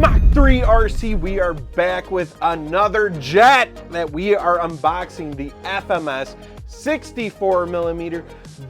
Mach 3 RC, we are back with another jet that we are unboxing, the FMS 64mm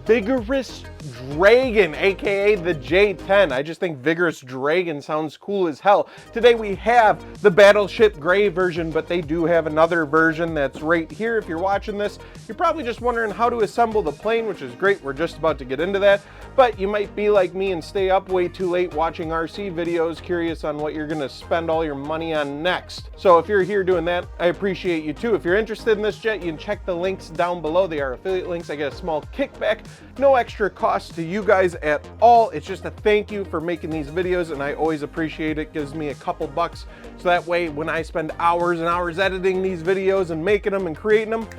Vigorous Dragon, aka the J-10. I just think Vigorous Dragon sounds cool as hell. Today we have the Battleship Gray version, but they do have another version that's right here. If you're watching this, you're probably just wondering how to assemble the plane, which is great. We're just about to get into that. But you might be like me and stay up way too late watching RC videos, curious on what you're gonna spend all your money on next. So if you're here doing that, I appreciate you too. If you're interested in this jet, you can check the links down below. They are affiliate links. I get a small kickback, no extra cost to you guys at all. It's just a thank you for making these videos, and I always appreciate it. Gives me a couple bucks, so that way when I spend hours and hours editing these videos and making them and creating them,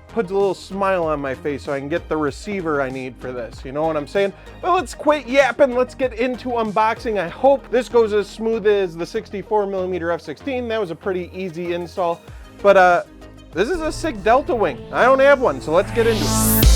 puts a little smile on my face so I can get the receiver I need for this. You know what I'm saying? But let's quit yapping. Let's get into unboxing. I hope this goes as smooth as the 64mm F-16. That was a pretty easy install. But this is a sick Delta wing. I don't have one, so let's get into it.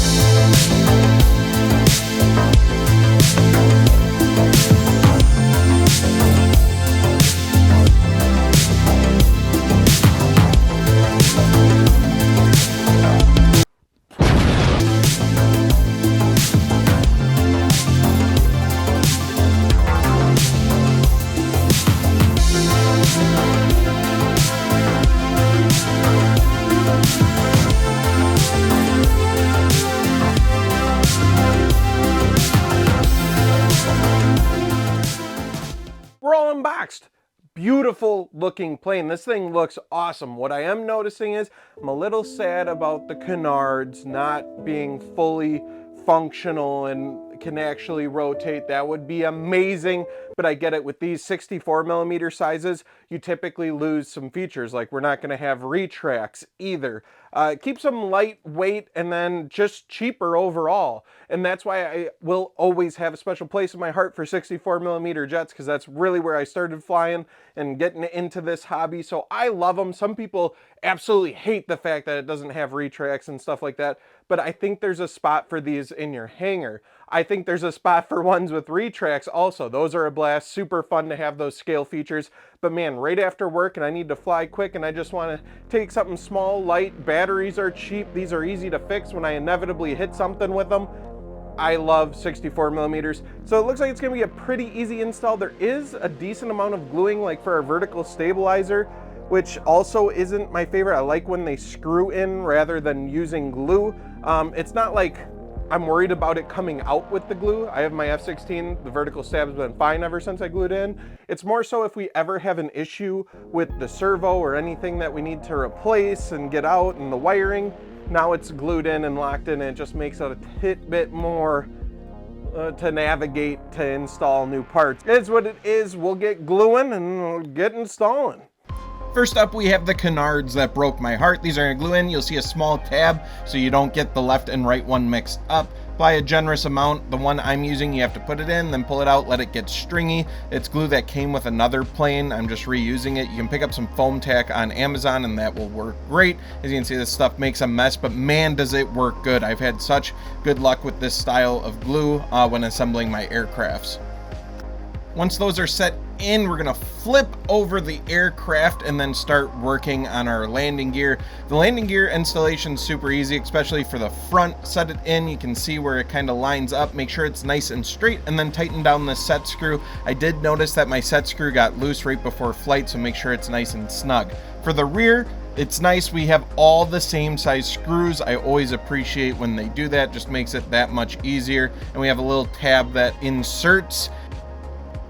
We're all unboxed. Beautiful looking plane. This thing looks awesome. What I am noticing is I'm a little sad about the canards not being fully functional and can actually rotate. That would be amazing, but I get it. With these 64mm sizes, you typically lose some features, like we're not going to have retracts either. It keeps them lightweight and then just cheaper overall, and that's why I will always have a special place in my heart for 64mm jets, because that's really where I started flying and getting into this hobby. So I love them. Some people absolutely hate the fact that it doesn't have retracts and stuff like that, but I think there's a spot for these in your hangar. I think there's a spot for ones with retracts also. Those are a blast, super fun to have those scale features. But man, right after work and I need to fly quick and I just want to take something small, light, batteries are cheap, these are easy to fix when I inevitably hit something with them. I love 64mm. So it looks like it's going to be a pretty easy install. There is a decent amount of gluing, like for our vertical stabilizer, which also isn't my favorite. I like when they screw in rather than using glue. It's not like I'm worried about it coming out with the glue. I have my F-16, the vertical stab has been fine ever since I glued in. It's more so if we ever have an issue with the servo or anything that we need to replace and get out and the wiring, now it's glued in and locked in, and it just makes it a bit more to navigate to install new parts. It's what it is. We'll get gluing and we'll get installing. First up, we have the canards that broke my heart. These are going to glue in. You'll see a small tab so you don't get the left and right one mixed up. Apply a generous amount. The one I'm using, you have to put it in, then pull it out, let it get stringy. It's glue that came with another plane. I'm just reusing it. You can pick up some foam tack on Amazon and that will work great. As you can see, this stuff makes a mess, but man, does it work good. I've had such good luck with this style of glue when assembling my aircrafts. Once those are set in, we're gonna flip over the aircraft and then start working on our landing gear. The landing gear installation is super easy, especially for the front. Set it in, you can see where it kind of lines up. Make sure it's nice and straight, and then tighten down the set screw. I did notice that my set screw got loose right before flight, so make sure it's nice and snug. For the rear, it's nice we have all the same size screws. I always appreciate when they do that, just makes it that much easier. And we have a little tab that inserts.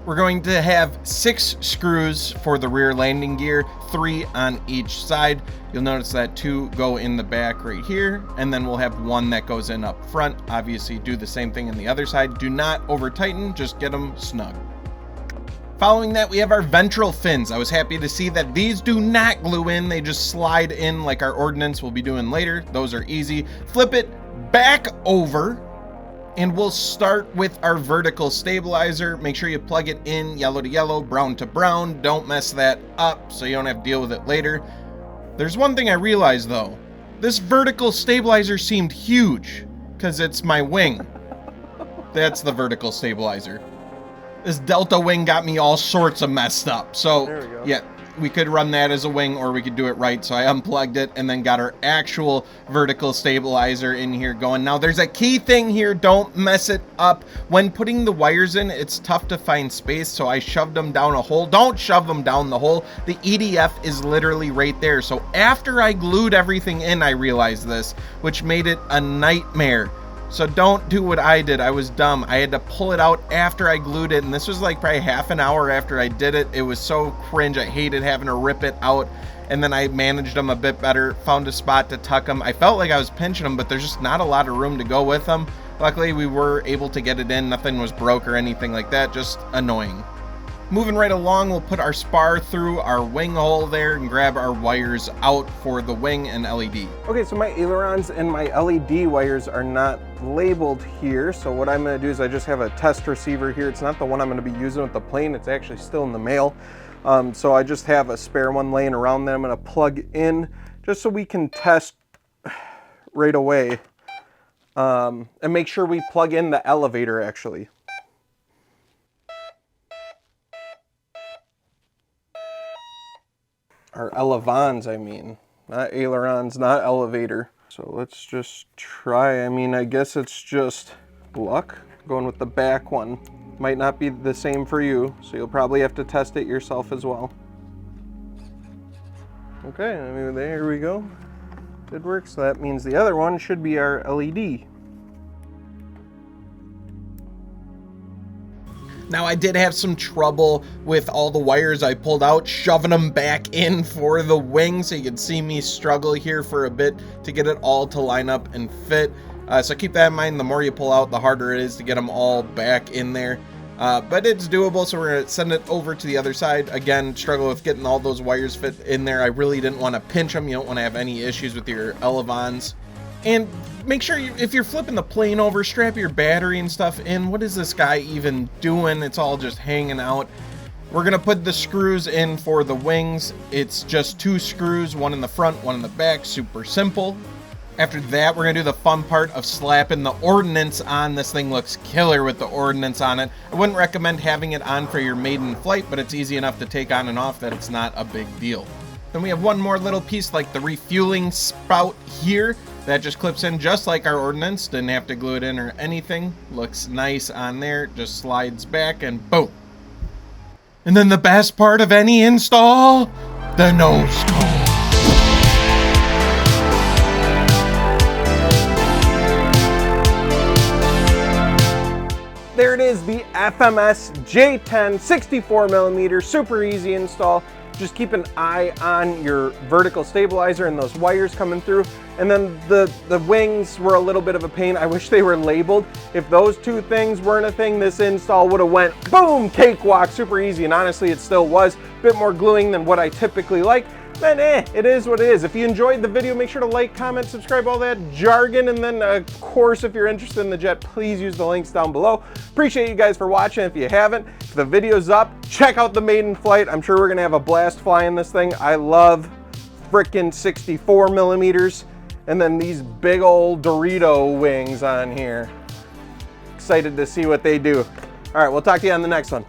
We're going to have 6 screws for the rear landing gear, 3 on each side. You'll notice that 2 go in the back right here, and then we'll have 1 that goes in up front. Obviously, do the same thing on the other side. Do not over tighten, just get them snug. Following that, we have our ventral fins. I was happy to see that these do not glue in, they just slide in like our ordinance we'll be doing later. Those are easy. Flip it back over, and we'll start with our vertical stabilizer. Make sure you plug it in yellow to yellow, brown to brown. Don't mess that up so you don't have to deal with it later. There's one thing I realized though. This vertical stabilizer seemed huge because it's my wing. That's the vertical stabilizer. This Delta wing got me all sorts of messed up. So There we go. yeah, we could run that as a wing or we could do it right. So I unplugged it and then got our actual vertical stabilizer in here going. Now there's a key thing here. Don't mess it up. When putting the wires in, it's tough to find space. So I shoved them down a hole. Don't shove them down the hole. The EDF is literally right there. So after I glued everything in, I realized this, which made it a nightmare. So don't do what I did. I was dumb. I had to pull it out after I glued it, and this was like probably half an hour after I did it. It was so cringe. I hated having to rip it out, and then I managed them a bit better, found a spot to tuck them. I felt like I was pinching them, but there's just not a lot of room to go with them. Luckily, we were able to get it in. Nothing was broke or anything like that, just annoying. Moving right along, we'll put our spar through our wing hole there and grab our wires out for the wing and LED. Okay, so my ailerons and my LED wires are not labeled here. So what I'm gonna do is I just have a test receiver here. It's not the one I'm gonna be using with the plane. It's actually still in the mail. So I just have a spare one laying around that I'm gonna plug in just so we can test right away. And make sure we plug in the elevator actually. Or elevons, I mean, not ailerons, not elevator. So let's just try. I mean, I guess it's just luck. Going with the back one. Might not be the same for you, so you'll probably have to test it yourself as well. Okay, I mean, there we go. Did work, so that means the other one should be our LED. Now I did have some trouble with all the wires I pulled out, shoving them back in for the wing, so you can see me struggle here for a bit to get it all to line up and fit. So keep that in mind. The more you pull out, the harder it is to get them all back in there. But it's doable, so we're going to send it over to the other side. Again, struggle with getting all those wires fit in there. I really didn't want to pinch them. You don't want to have any issues with your elevons. And make sure if you're flipping the plane over, strap your battery and stuff in. What is this guy even doing? It's all just hanging out. We're gonna put the screws in for the wings. It's just 2 screws, one in the front, one in the back, super simple. After that, we're gonna do the fun part of slapping the ordinance on. This thing looks killer with the ordinance on it. I wouldn't recommend having it on for your maiden flight, but it's easy enough to take on and off that it's not a big deal. Then we have one more little piece like the refueling spout here. That just clips in just like our ordinance. Didn't have to glue it in or anything. Looks nice on there. Just slides back and boom. And then the best part of any install, the nose cone. There it is, the FMS J-10 64mm, super easy install. Just keep an eye on your vertical stabilizer and those wires coming through. And then the wings were a little bit of a pain. I wish they were labeled. If those 2 things weren't a thing, this install would have went boom, cakewalk, super easy. And honestly, it still was. A bit more gluing than what I typically like. Then it is what it is. If you enjoyed the video, make sure to like, comment, subscribe, all that jargon. And then of course, if you're interested in the jet, please use the links down below. Appreciate you guys for watching. If you haven't, if the video's up, check out the maiden flight. I'm sure we're gonna have a blast flying this thing. I love frickin' 64mm. And then these big old Dorito wings on here. Excited to see what they do. All right, we'll talk to you on the next one.